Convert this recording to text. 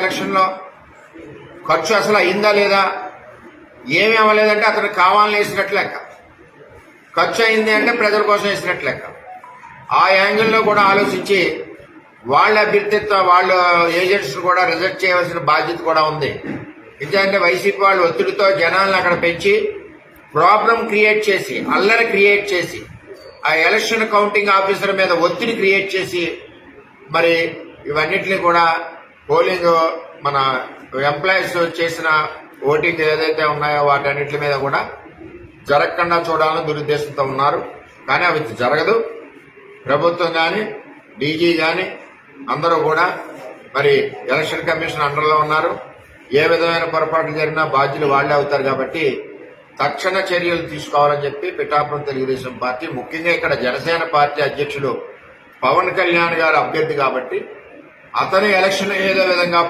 Election లో ఖర్చు అసలు అయిందా లేదా, ఏమి అవ్వలేదంటే అతను కావాలని వేసినట్లు లెక్క, ఖర్చు అయింది అంటే ప్రజల కోసం వేసినట్లు లెక్క. ఆ యాంగిల్లో కూడా ఆలోచించి వాళ్ళ అభ్యర్థిత్వ వాళ్ళ ఏజెంట్స్ కూడా రిజెక్ట్ చేయవలసిన బాధ్యత కూడా ఉంది. ఎందుకంటే వైసీపీ వాళ్ళు ఒత్తిడితో జనాలను అక్కడ పెంచి ప్రాబ్లం క్రియేట్ చేసి, అల్లరి క్రియేట్ చేసి, ఆ ఎలక్షన్ కౌంటింగ్ ఆఫీసర్ మీద ఒత్తిడి క్రియేట్ చేసి, మరి ఇవన్నిటిని కూడా పోలింగ్ మన ఎంప్లాయీస్ చేసిన ఓటింగ్ ఏదైతే ఉన్నాయో వాటన్నిటి మీద కూడా జరగకుండా చూడాలని దురుద్దేశంతో ఉన్నారు. కానీ అవి జరగదు. ప్రభుత్వం కానీ డీజీ కానీ అందరూ కూడా మరి ఎలక్షన్ కమిషన్ అండర్లో ఉన్నారు. ఏ విధమైన పొరపాటు జరిగినా బాధ్యులు వాళ్లే అవుతారు. కాబట్టి తక్షణ చర్యలు తీసుకోవాలని చెప్పి పిఠాపురం తెలుగుదేశం పార్టీ, ముఖ్యంగా ఇక్కడ జనసేన పార్టీ అధ్యక్షుడు పవన్ కళ్యాణ్ గారు అభ్యర్థి కాబట్టి అతను ఎలక్షన్ ఏదో విధంగా